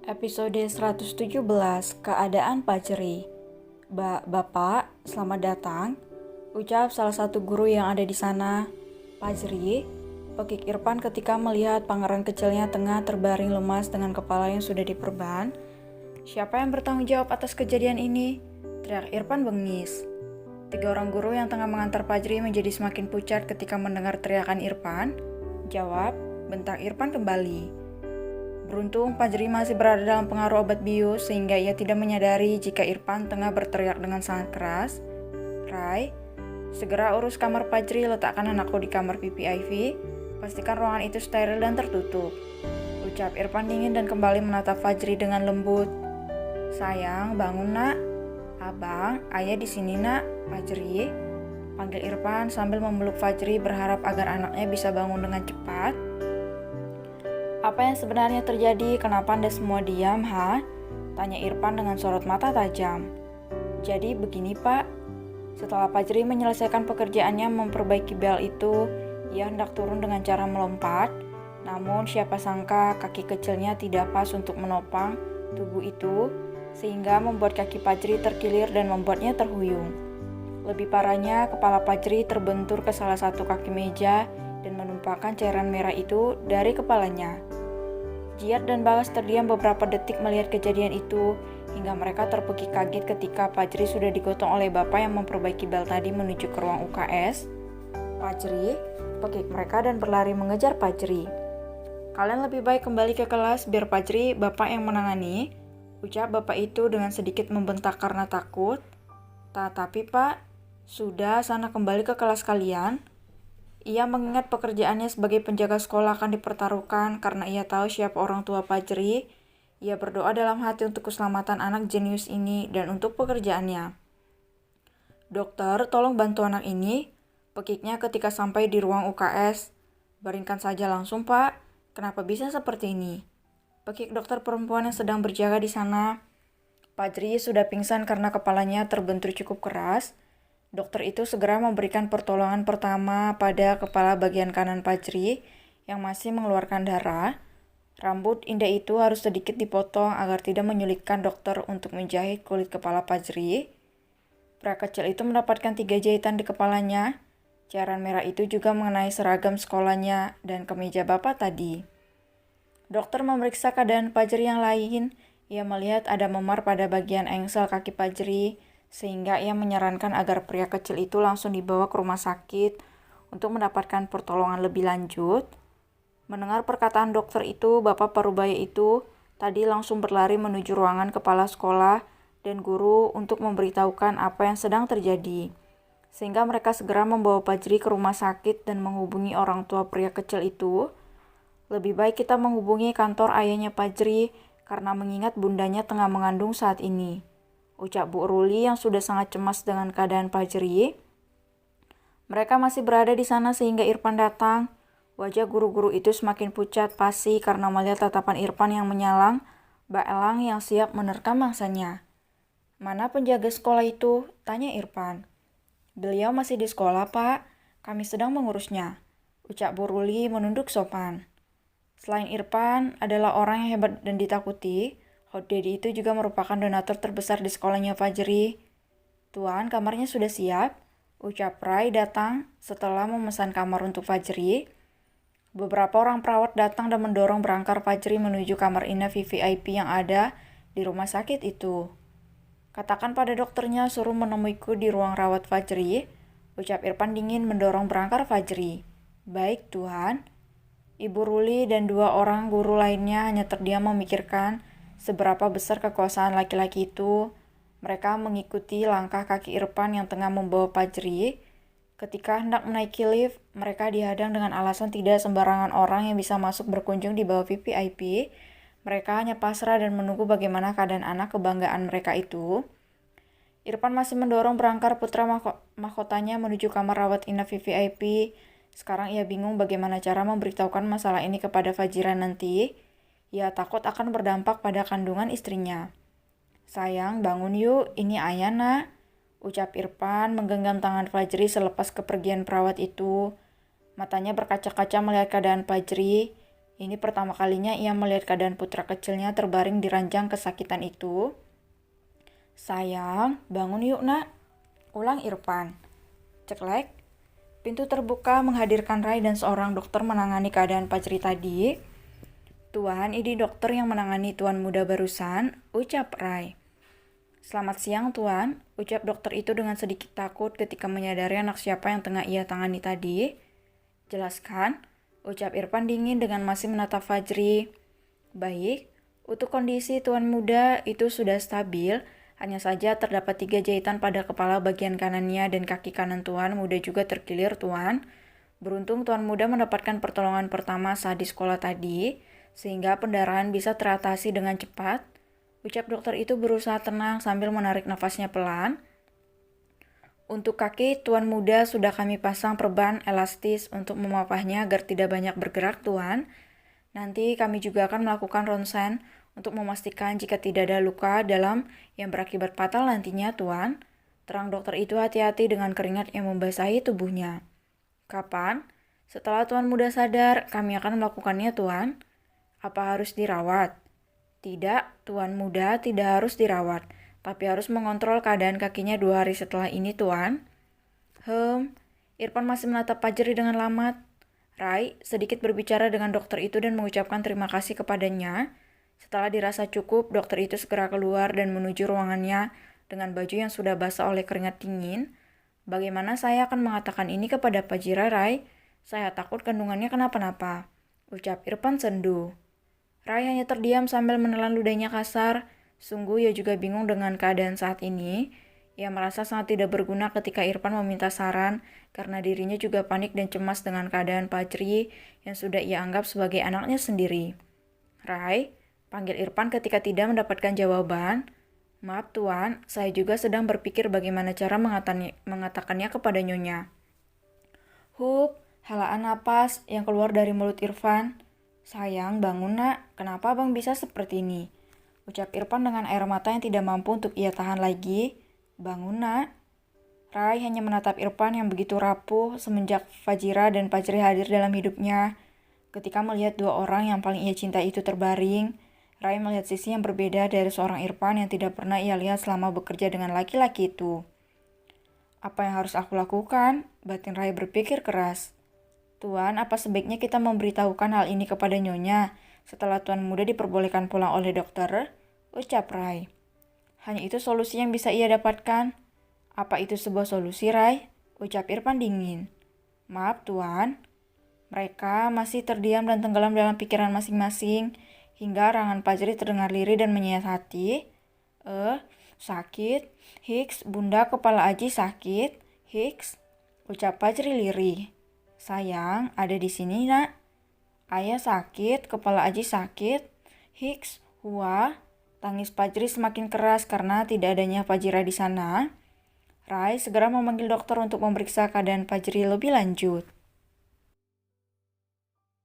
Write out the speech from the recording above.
Episode 117, Keadaan Fajri. Bapak, selamat datang. Ucap salah satu guru yang ada di sana. Fajri, pekik Irfan ketika melihat pangeran kecilnya tengah terbaring lemas dengan kepala yang sudah diperban. Siapa yang bertanggung jawab atas kejadian ini? Teriak Irfan bengis. 3 orang guru yang tengah mengantar Fajri menjadi semakin pucat ketika mendengar teriakan Irfan. Jawab, bentak Irfan kembali. Beruntung Fajri masih berada dalam pengaruh obat bius sehingga ia tidak menyadari jika Irfan tengah berteriak dengan sangat keras. Rai, segera urus kamar Fajri, letakkan anakku di kamar PPIV. Pastikan ruangan itu steril dan tertutup. Ucap Irfan dingin dan kembali menatap Fajri dengan lembut. Sayang, bangun nak. Abang, ayah di sini nak. Fajri, panggil Irfan sambil memeluk Fajri berharap agar anaknya bisa bangun dengan cepat. Apa yang sebenarnya terjadi? Kenapa Anda semua diam, ha? Tanya Irfan dengan sorot mata tajam. Jadi begini, Pak. Setelah Fajri menyelesaikan pekerjaannya memperbaiki bel itu, ia hendak turun dengan cara melompat. Namun siapa sangka kaki kecilnya tidak pas untuk menopang tubuh itu, sehingga membuat kaki Fajri terkilir dan membuatnya terhuyung. Lebih parahnya, kepala Fajri terbentur ke salah satu kaki meja dan menumpahkan cairan merah itu dari kepalanya. Jiat dan Bagas terdiam beberapa detik melihat kejadian itu, hingga mereka terpekik kaget ketika Fajri sudah digotong oleh bapak yang memperbaiki bel tadi menuju ke ruang UKS. Fajri, pekik mereka dan berlari mengejar Fajri. Kalian lebih baik kembali ke kelas biar Fajri bapak yang menangani, ucap bapak itu dengan sedikit membentak karena takut. Tapi Pak, sudah sana kembali ke kelas kalian. Ia mengingat pekerjaannya sebagai penjaga sekolah akan dipertaruhkan karena ia tahu siapa orang tua Fajri. Ia berdoa dalam hati untuk keselamatan anak jenius ini dan untuk pekerjaannya. Dokter, tolong bantu anak ini. Pekiknya ketika sampai di ruang UKS. Baringkan saja langsung, Pak. Kenapa bisa seperti ini? Pekik dokter perempuan yang sedang berjaga di sana. Fajri sudah pingsan karena kepalanya terbentur cukup keras. Dokter itu segera memberikan pertolongan pertama pada kepala bagian kanan Fajri yang masih mengeluarkan darah. Rambut indah itu harus sedikit dipotong agar tidak menyulitkan dokter untuk menjahit kulit kepala Fajri. Pria kecil itu mendapatkan 3 jahitan di kepalanya. Cairan merah itu juga mengenai seragam sekolahnya dan kemeja bapak tadi. Dokter memeriksa keadaan Fajri yang lain. Ia melihat ada memar pada bagian engsel kaki Fajri, sehingga ia menyarankan agar pria kecil itu langsung dibawa ke rumah sakit untuk mendapatkan pertolongan lebih lanjut. Mendengar perkataan dokter itu, bapak parubaya itu tadi langsung berlari menuju ruangan kepala sekolah dan guru untuk memberitahukan apa yang sedang terjadi. Sehingga mereka segera membawa Fajri ke rumah sakit dan menghubungi orang tua pria kecil itu. Lebih baik kita menghubungi kantor ayahnya Fajri karena mengingat bundanya tengah mengandung saat ini, ucap Bu Ruli yang sudah sangat cemas dengan keadaan Fajri. Mereka masih berada di sana sehingga Irfan datang. Wajah guru-guru itu semakin pucat pasi karena melihat tatapan Irfan yang menyalang, bak elang yang siap menerkam mangsanya. Mana penjaga sekolah itu? Tanya Irfan. Beliau masih di sekolah, Pak. Kami sedang mengurusnya, ucap Bu Ruli menunduk sopan. Selain Irfan adalah orang yang hebat dan ditakuti, Hot Daddy itu juga merupakan donatur terbesar di sekolahnya Fajri. Tuan, kamarnya sudah siap, ucap Rai datang setelah memesan kamar untuk Fajri. Beberapa orang perawat datang dan mendorong berangkar Fajri menuju kamar inap VVIP yang ada di rumah sakit itu. Katakan pada dokternya suruh menemuiku di ruang rawat Fajri, ucap Irfan dingin mendorong berangkar Fajri. Baik, Tuhan. Ibu Ruli dan 2 orang guru lainnya hanya terdiam memikirkan seberapa besar kekuasaan laki-laki itu. Mereka mengikuti langkah kaki Irfan yang tengah membawa Fajri. Ketika hendak menaiki lift, mereka dihadang dengan alasan tidak sembarangan orang yang bisa masuk berkunjung di bawah VVIP. Mereka hanya pasrah dan menunggu bagaimana keadaan anak kebanggaan mereka itu. Irfan masih mendorong berangkar putra mahkotanya menuju kamar rawat inap VVIP. Sekarang ia bingung bagaimana cara memberitahukan masalah ini kepada Fajira nanti. Ia takut akan berdampak pada kandungan istrinya. Sayang, bangun yuk, ini ayah nak, ucap Irfan menggenggam tangan Fajri selepas kepergian perawat itu. Matanya berkaca-kaca melihat keadaan Fajri. Ini pertama kalinya ia melihat keadaan putra kecilnya terbaring di ranjang kesakitan itu. "Sayang, bangun yuk nak," ulang Irfan. Ceklek, pintu terbuka menghadirkan Rai dan seorang dokter menangani keadaan Fajri tadi. "Tuan, ini dokter yang menangani tuan muda barusan," ucap Rai. "Selamat siang, Tuan," ucap dokter itu dengan sedikit takut ketika menyadari anak siapa yang tengah ia tangani tadi. "Jelaskan," ucap Irfan dingin dengan masih menatap Fajri. "Baik, untuk kondisi tuan muda itu sudah stabil, hanya saja terdapat 3 jahitan pada kepala bagian kanannya dan kaki kanan tuan muda juga terkilir, Tuan. Beruntung tuan muda mendapatkan pertolongan pertama saat di sekolah tadi, sehingga pendarahan bisa teratasi dengan cepat," ucap dokter itu berusaha tenang sambil menarik nafasnya pelan. "Untuk kaki tuan muda sudah kami pasang perban elastis untuk memapahnya agar tidak banyak bergerak, Tuan. Nanti kami juga akan melakukan ronsen untuk memastikan jika tidak ada luka dalam yang berakibat fatal nantinya, Tuan," terang dokter itu hati-hati dengan keringat yang membasahi tubuhnya. "Kapan?" "Setelah tuan muda sadar, kami akan melakukannya, Tuan." "Apa harus dirawat?" "Tidak, tuan muda tidak harus dirawat, tapi harus mengontrol keadaan kakinya 2 hari setelah ini, Tuan." Irfan masih menatap Fajri dengan lamat. Rai sedikit berbicara dengan dokter itu dan mengucapkan terima kasih kepadanya. Setelah dirasa cukup, dokter itu segera keluar dan menuju ruangannya dengan baju yang sudah basah oleh keringat dingin. "Bagaimana saya akan mengatakan ini kepada Fajira, Rai? Saya takut kandungannya kenapa-napa," ucap Irfan sendu. Rai hanya terdiam sambil menelan ludahnya kasar. Sungguh ia juga bingung dengan keadaan saat ini. Ia merasa sangat tidak berguna ketika Irfan meminta saran karena dirinya juga panik dan cemas dengan keadaan Fajri yang sudah ia anggap sebagai anaknya sendiri. "Rai," panggil Irfan ketika tidak mendapatkan jawaban. "Maaf Tuan, saya juga sedang berpikir bagaimana cara mengatakannya kepada Nyonya." Helaan napas yang keluar dari mulut Irfan. "Sayang, bangun nak, kenapa abang bisa seperti ini?" ucap Irfan dengan air mata yang tidak mampu untuk ia tahan lagi. "Bangun nak." Rai hanya menatap Irfan yang begitu rapuh semenjak Fajira dan Fajri hadir dalam hidupnya. Ketika melihat 2 orang yang paling ia cinta itu terbaring, Rai melihat sisi yang berbeda dari seorang Irfan yang tidak pernah ia lihat selama bekerja dengan laki-laki itu. "Apa yang harus aku lakukan?" batin Rai berpikir keras. "Tuan, apa sebaiknya kita memberitahukan hal ini kepada Nyonya setelah tuan muda diperbolehkan pulang oleh dokter?" ucap Rai. "Hanya itu solusi yang bisa ia dapatkan." "Apa itu sebuah solusi, Rai?" ucap Irfan dingin. "Maaf, Tuan." Mereka masih terdiam dan tenggelam dalam pikiran masing-masing, hingga arangan Fajri terdengar lirih dan menyiasati. Sakit? Hiks, bunda kepala Aji sakit. Hiks, ucap Fajri lirih. "Sayang, ada di sini, nak." "Ayah sakit, kepala Aji sakit." Hiks, wah. Tangis Fajri semakin keras karena tidak adanya Fajira di sana. Rai segera memanggil dokter untuk memeriksa keadaan Fajri lebih lanjut.